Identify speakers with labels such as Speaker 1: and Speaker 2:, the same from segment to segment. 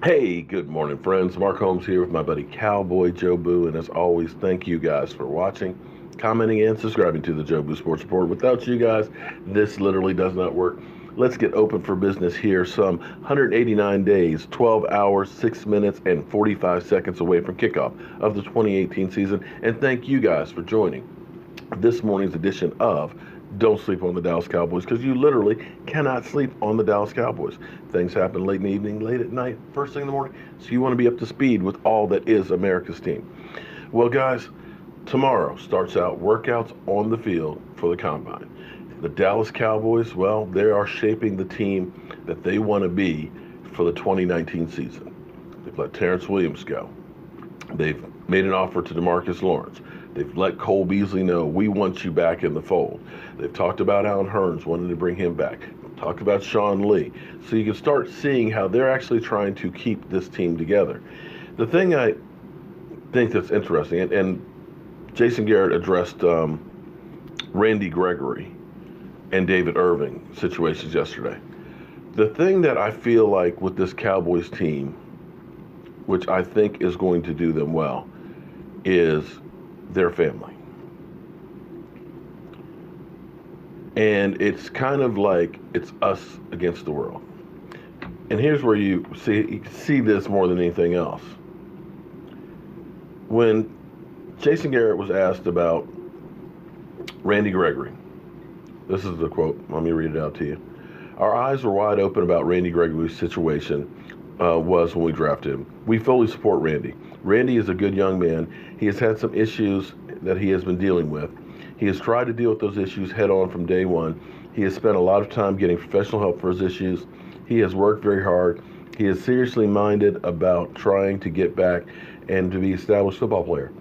Speaker 1: Hey, good morning, friends. Mark Holmes here with my buddy Cowboy Joe Boo. And as always, thank you guys for watching, commenting, and subscribing to the Joe Boo Sports Report. Without you guys, this literally does not work. Let's get open for business here. Some 189 days, 12 hours, 6 minutes, and 45 seconds away from kickoff of the 2018 season. And thank you guys for joining this morning's edition of Don't Sleep on the Dallas Cowboys, because you literally cannot sleep on the Dallas Cowboys. Things happen late in the evening, late at night, first thing in the morning, so you want to be up to speed with all that is America's team. Well, guys, tomorrow starts out workouts on the field for the Combine. The Dallas Cowboys, well, they are shaping the team that they want to be for the 2019 season. They've let Terrence Williams go. They've made an offer to DeMarcus Lawrence. They've let Cole Beasley know, we want you back in the fold. They've talked about Allen Hurns, wanting to bring him back. They've talked about Sean Lee. So you can start seeing how they're actually trying to keep this team together. The thing I think that's interesting, and Jason Garrett addressed Randy Gregory and David Irving situations yesterday. The thing that I feel like with this Cowboys team, which I think is going to do them well, is their family. And it's kind of like it's us against the world. And here's where you see this more than anything else. When Jason Garrett was asked about Randy Gregory, this is the quote. Let me read it out to you. Our eyes were wide open about Randy Gregory's situation was when we drafted him. We fully support Randy. Randy is a good young man. He has had some issues that he has been dealing with. He has tried to deal with those issues head on from day one. He has spent a lot of time getting professional help for his issues. He has worked very hard. He is seriously minded about trying to get back and to be an established football player.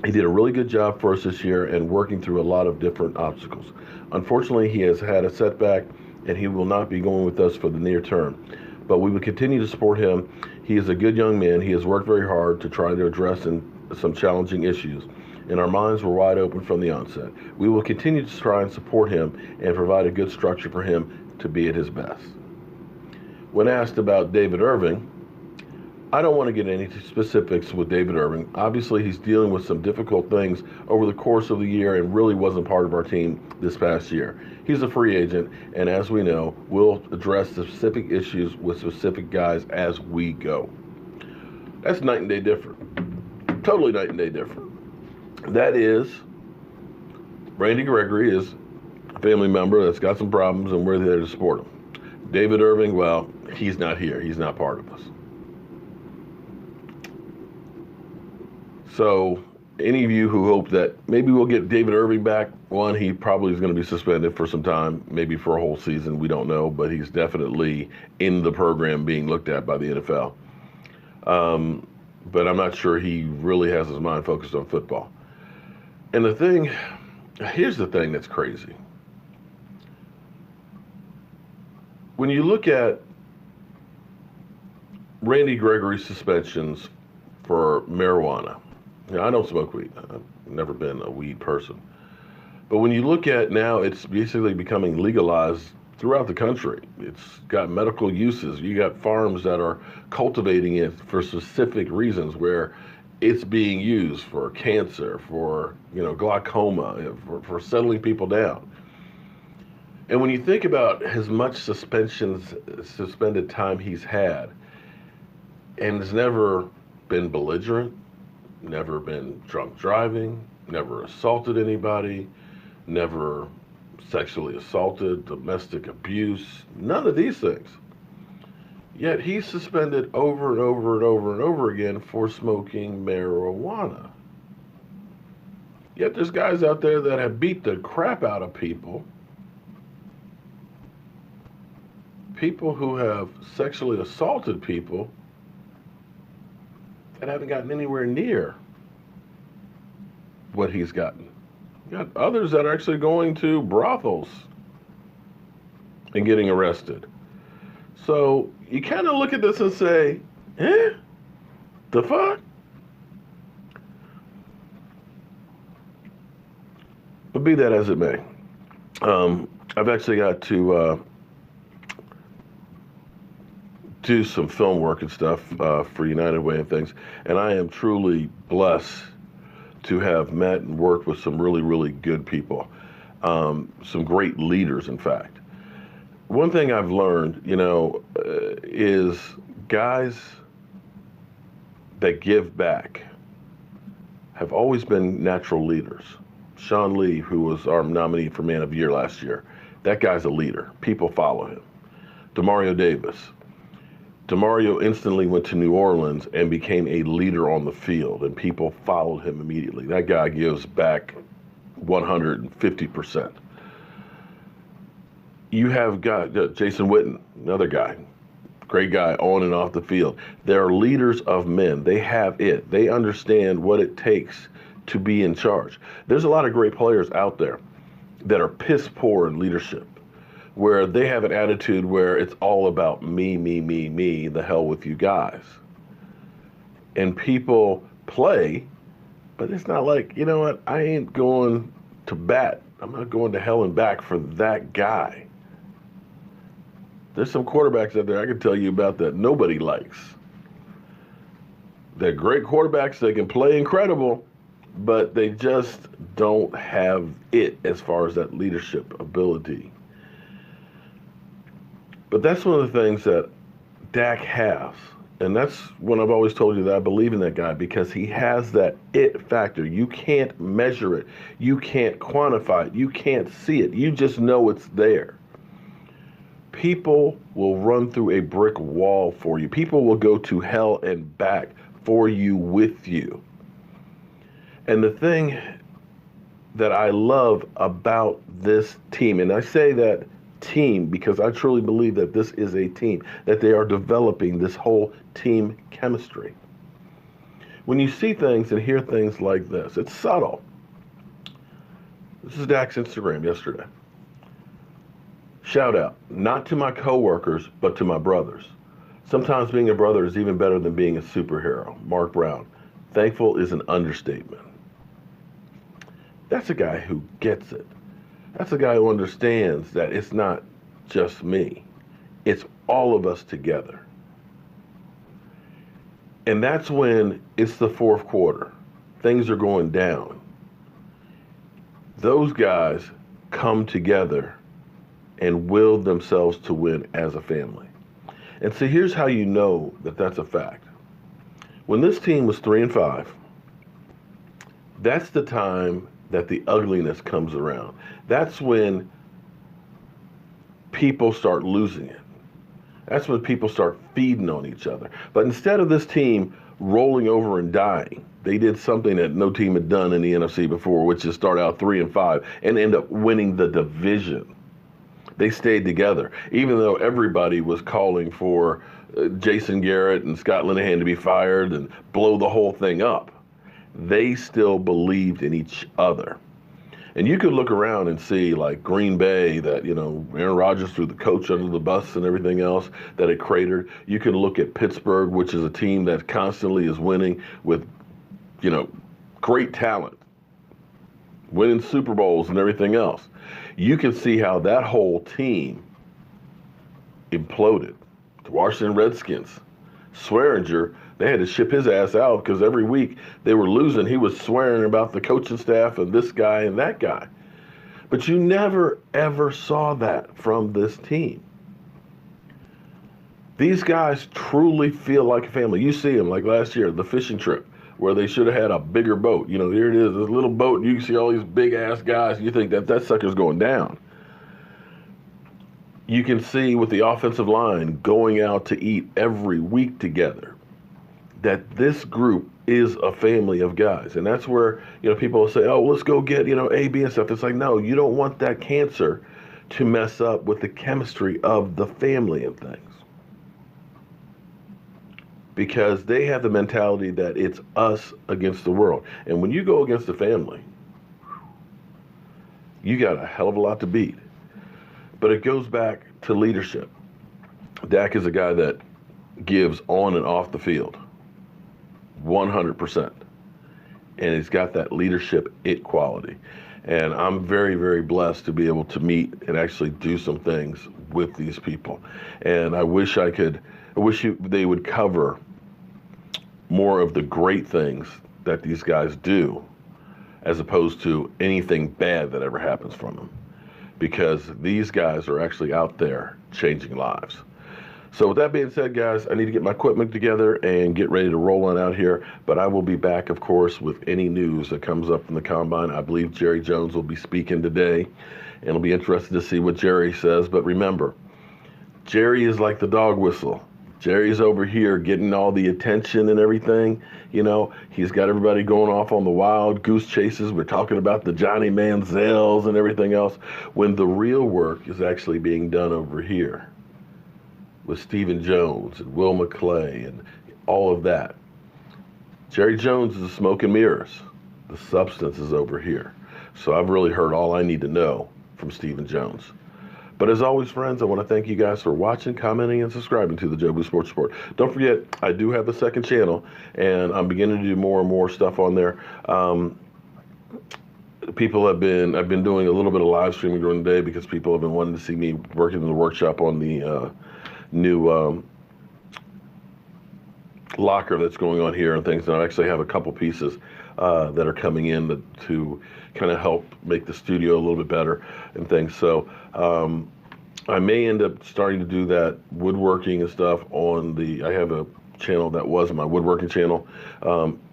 Speaker 1: He did a really good job for us this year and working through a lot of different obstacles. Unfortunately, he has had a setback and he will not be going with us for the near term. But we will continue to support him. He is a good young man. He has worked very hard to try to address some challenging issues. And our minds were wide open from the onset. We will continue to try and support him and provide a good structure for him to be at his best. When asked about David Irving, I don't want to get into specifics with David Irving. Obviously, he's dealing with some difficult things over the course of the year and really wasn't part of our team this past year. He's a free agent, and as we know, we'll address the specific issues with specific guys as we go. That's night and day different. Totally night and day different. That is, Randy Gregory is a family member that's got some problems, and we're there to support him. David Irving, well, he's not here. He's not part of us. So any of you who hope that maybe we'll get David Irving back, one, he probably is going to be suspended for some time, maybe for a whole season. We don't know, but he's definitely in the program being looked at by the NFL. But I'm not sure he really has his mind focused on football. And here's the thing that's crazy. When you look at Randy Gregory's suspensions for marijuana, I don't smoke weed. I've never been a weed person. But when you look at now, it's basically becoming legalized throughout the country. It's got medical uses. You got farms that are cultivating it for specific reasons where it's being used for cancer, for glaucoma, for settling people down. And when you think about as much suspended time he's had, and has never been belligerent, never been drunk driving, never assaulted anybody, never sexually assaulted, domestic abuse, none of these things. Yet he's suspended over and over and over and over again for smoking marijuana. Yet there's guys out there that have beat the crap out of people who have sexually assaulted people that haven't gotten anywhere near what he's gotten. You got others that are actually going to brothels and getting arrested. So you kind of look at this and say, the fuck? But be that as it may, I've actually got to do some film work and stuff for United Way and things, and I am truly blessed to have met and worked with some really, really good people, some great leaders, in fact. One thing I've learned, is guys that give back have always been natural leaders. Sean Lee, who was our nominee for Man of the Year last year, that guy's a leader. People follow him. Demario Davis. Demario instantly went to New Orleans and became a leader on the field, and people followed him immediately. That guy gives back 150%. You have got Jason Witten, another guy, great guy on and off the field. They're leaders of men. They have it. They understand what it takes to be in charge. There's a lot of great players out there that are piss poor in leadership, where they have an attitude where it's all about me, me, me, me, the hell with you guys. And people play, but it's not like, you know what, I ain't going to bat. I'm not going to hell and back for that guy. There's some quarterbacks out there I can tell you about that nobody likes. They're great quarterbacks. They can play incredible, but they just don't have it as far as that leadership ability. But that's one of the things that Dak has. And that's when I've always told you that I believe in that guy, because he has that it factor. You can't measure it. You can't quantify it. You can't see it. You just know it's there. People will run through a brick wall for you. People will go to hell and back for you, with you. And the thing that I love about this team, and I say that team because I truly believe that this is a team, that they are developing this whole team chemistry. When you see things and hear things like this, it's subtle. This is Dak's Instagram yesterday. Shout out, not to my coworkers, but to my brothers. Sometimes being a brother is even better than being a superhero. Mark Brown. Thankful is an understatement. That's a guy who gets it. That's a guy who understands that it's not just me. It's all of us together. And that's when it's the fourth quarter. Things are going down. Those guys come together and will themselves to win as a family. And so here's how you know that that's a fact. When this team was 3-5, that's the time that the ugliness comes around. That's when people start losing it. That's when people start feeding on each other. But instead of this team rolling over and dying, they did something that no team had done in the NFC before, which is start out 3-5 and end up winning the division. They stayed together, even though everybody was calling for Jason Garrett and Scott Linehan to be fired and blow the whole thing up. They still believed in each other. And you could look around and see, like Green Bay, that, Aaron Rodgers threw the coach under the bus and everything else, that it cratered. You can look at Pittsburgh, which is a team that constantly is winning with, great talent, winning Super Bowls and everything else. You can see how that whole team imploded. The Washington Redskins, Swearinger, they had to ship his ass out because every week they were losing. He was swearing about the coaching staff and this guy and that guy. But you never, ever saw that from this team. These guys truly feel like a family. You see them, like last year, the fishing trip, where they should have had a bigger boat. Here it is, this little boat, and you can see all these big-ass guys, and you think that sucker's going down. You can see with the offensive line going out to eat every week together that this group is a family of guys. And that's where, people will say, oh, let's go get, A, B, and stuff. It's like, no, you don't want that cancer to mess up with the chemistry of the family and things. Because they have the mentality that it's us against the world. And when you go against the family, you got a hell of a lot to beat. But it goes back to leadership. Dak is a guy that gives on and off the field, 100%. And he's got that leadership it quality. And I'm very, very blessed to be able to meet and actually do some things with these people. And I wish they would cover more of the great things that these guys do as opposed to anything bad that ever happens from them. Because these guys are actually out there changing lives. So with that being said, guys, I need to get my equipment together and get ready to roll on out here. But I will be back, of course, with any news that comes up from the Combine. I believe Jerry Jones will be speaking today, and it'll be interesting to see what Jerry says. But remember, Jerry is like the dog whistle. Jerry's over here getting all the attention and everything. You know, he's got everybody going off on the wild goose chases. We're talking about the Johnny Manziels and everything else, when the real work is actually being done over here with Stephen Jones and Will McClay and all of that. Jerry Jones is a smoke and mirrors. The substance is over here. So I've really heard all I need to know from Stephen Jones. But as always, friends, I want to thank you guys for watching, commenting, and subscribing to the Joe Boo Sports Report. Don't forget, I do have the second channel, and I'm beginning to do more and more stuff on there. I've been doing a little bit of live streaming during the day because people have been wanting to see me working in the workshop on the new locker that's going on here and things. And I actually have a couple pieces that are coming in to kind of help make the studio a little bit better and things. So I may end up starting to do that woodworking and stuff on I have a channel that was my woodworking channel.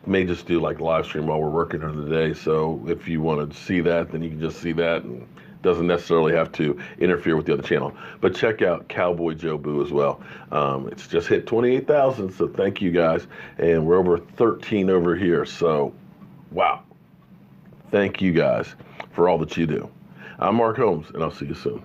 Speaker 1: May just do like live stream while we're working during the day. So if you want to see that, then you can just see that, and doesn't necessarily have to interfere with the other channel. But check out Cowboy Joe Boo as well. It's just hit 28,000, so thank you guys. And we're over 13 over here, so wow. Thank you guys for all that you do. I'm Mark Holmes, and I'll see you soon.